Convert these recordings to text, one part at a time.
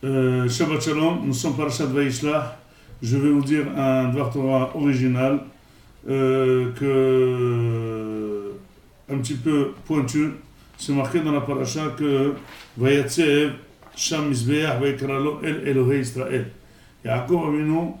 Shabbat Shalom, nous sommes Parashat Vayishlach. Je vais vous dire un Dvar Torah original, un petit peu pointu. C'est marqué dans la paracha que Vayatsev Sham Mizbeach Vayikralo El Elohei Israël. Yaakov Avinu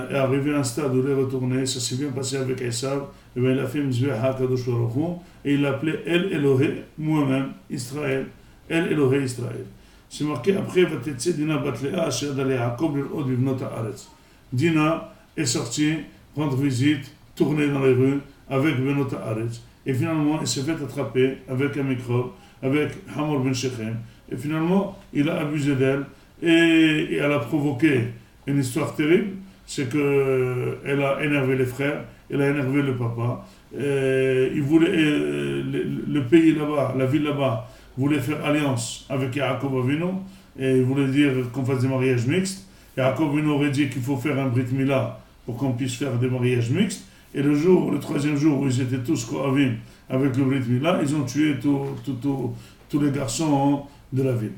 est arrivé à un stade où il est retourné, ça s'est bien passé avec Esav, et bien il a fait Mizbeach HaKadosh Baruch Hu, et il l'appelait El Elohei, moi-même, Israël, El Elohei Israël. C'est marqué après Vatetse Dina Batlea Asher Dale Yaakov Lirod Bivnot Haaretz. Dina est sortie rendre visite, tourner dans les rues avec Bivnot Haaretz. Et finalement, il s'est fait attraper avec un microbe, avec Hamor ben Shechem. Et finalement, il a abusé d'elle et elle a provoqué une histoire terrible. C'est qu'elle a énervé les frères, elle a énervé le papa. Il voulait, le pays là-bas, la ville là-bas, voulait faire alliance avec Yaakov Avinu et il voulait dire qu'on fasse des mariages mixtes. Yaakov Avinu aurait dit qu'il faut faire un Brit Mila pour qu'on puisse faire des mariages mixtes. Et le troisième jour où ils étaient tous Kohavim avec le Brit Mila, ils ont tué tous les garçons de la ville.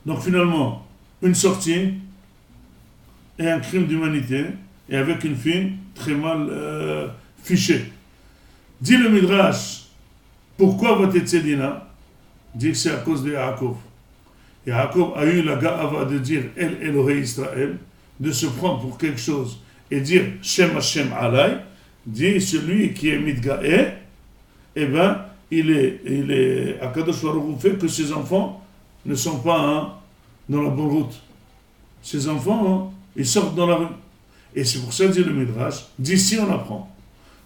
Donc finalement, une sortie et un crime d'humanité, et avec une fille très mal fichée. Dit le Midrash, pourquoi Vatetse Dina? Dit que c'est à cause de Yaakov. Yaakov a eu la ga'ava de dire El Elohei Israël, de se prendre pour quelque chose et dire Shem Hashem Alay, dit celui qui est Midga'e, eh bien, il est Akadosh Baruch Hu fait que ses enfants ne sont pas dans la bonne route. Ses enfants, ils sortent dans la rue. Et c'est pour ça, dit le Midrash, d'ici on apprend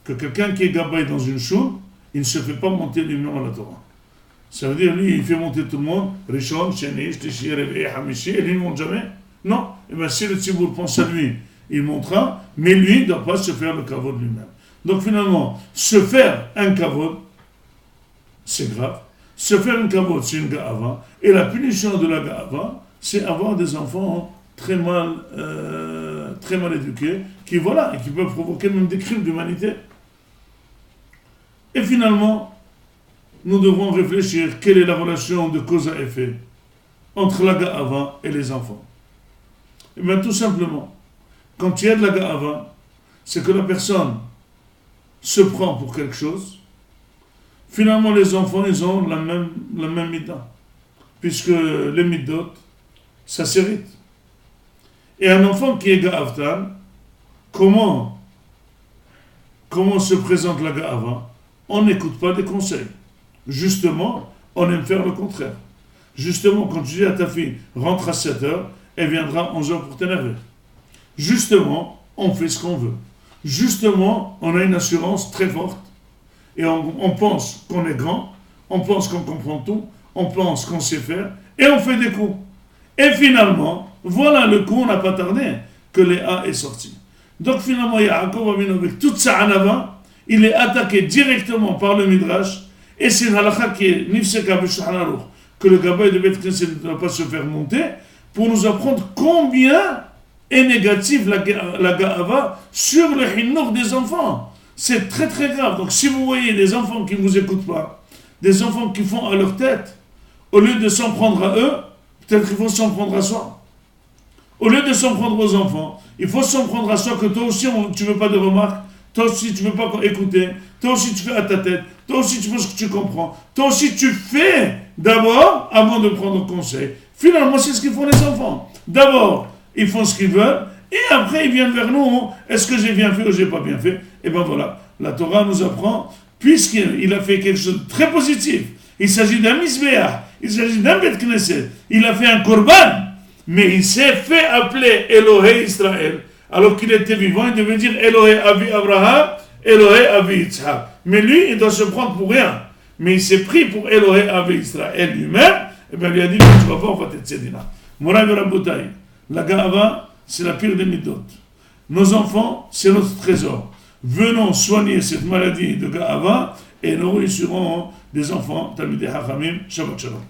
que quelqu'un qui est gabay dans une choule, il ne se fait pas monter lui-même à la Torah. Ça veut dire, lui, il fait monter tout le monde, Rishon, Sheni, Shlishi, Revi, Hamishi, et lui, il ne monte jamais. Non. Et bien, si le Tzibour pense à lui, il montera, mais lui, il ne doit pas se faire le kavod lui-même. Donc finalement, se faire un kavod, c'est grave. Se faire un kavod, c'est une ga'ava. Et la punition de la ga'ava, c'est avoir des enfants très mal éduqués, qui peuvent provoquer même des crimes d'humanité. Et finalement, nous devons réfléchir quelle est la relation de cause à effet entre la ga'ava et les enfants. Et bien tout simplement, quand il y a de la ga'ava, c'est que la personne se prend pour quelque chose. Finalement, les enfants, ils ont la même midda, puisque les middot, ça s'hérite. Et un enfant qui est ga'avtan, comment se présente la ga'ava? On n'écoute pas des conseils. Justement, on aime faire le contraire. Justement, quand tu dis à ta fille, rentre à 7h, elle viendra à 11h pour t'énerver. Justement, on fait ce qu'on veut. Justement, on a une assurance très forte. Et on pense qu'on est grand, on pense qu'on comprend tout, on pense qu'on sait faire, et on fait des coups. Et finalement, voilà le coup, on n'a pas tardé, que Léa est sortie. Donc finalement, Yaakov Avinu, avec toute sa anava, il est attaqué directement par le Midrash. Et c'est une halakha qui est nifseka b'shulchan aruch, que le gabay de Beth Knesset ne doit pas se faire monter, pour nous apprendre combien est négative la ga'ava sur le hinnour des enfants. C'est très très grave. Donc si vous voyez des enfants qui ne vous écoutent pas, des enfants qui font à leur tête, au lieu de s'en prendre à eux, peut-être qu'il faut s'en prendre à soi. Au lieu de s'en prendre aux enfants, il faut s'en prendre à soi, que toi aussi tu ne veux pas de remarques, toi aussi tu ne veux pas écouter, toi aussi tu fais à ta tête, toi aussi tu penses que tu comprends, toi aussi tu fais d'abord avant de prendre conseil. Finalement, c'est ce qu'ils font les enfants. D'abord, ils font ce qu'ils veulent, et après ils viennent vers nous, est-ce que j'ai bien fait ou j'ai pas bien fait? Et bien voilà, la Torah nous apprend, puisqu'il a fait quelque chose de très positif, il s'agit d'un Mizbeach, il s'agit d'un Beth Knesset, il a fait un korban, mais il s'est fait appeler Elohei Israël, alors qu'il était vivant, il devait dire Elohei Avi Abraham, Elohei Avi Yitzhak. Mais lui, il doit se prendre pour rien. Mais il s'est pris pour Elohei Avi Israël lui-même, et bien il lui a dit, tu vas voir, on va t'aider là. Moraï Rabotai, la ga'ava, c'est la pire des midot. Nos enfants, c'est notre trésor. Venons soigner cette maladie de ga'ava, et nous réussirons des enfants, Talmidei Chachamim, Shabbat Shalom.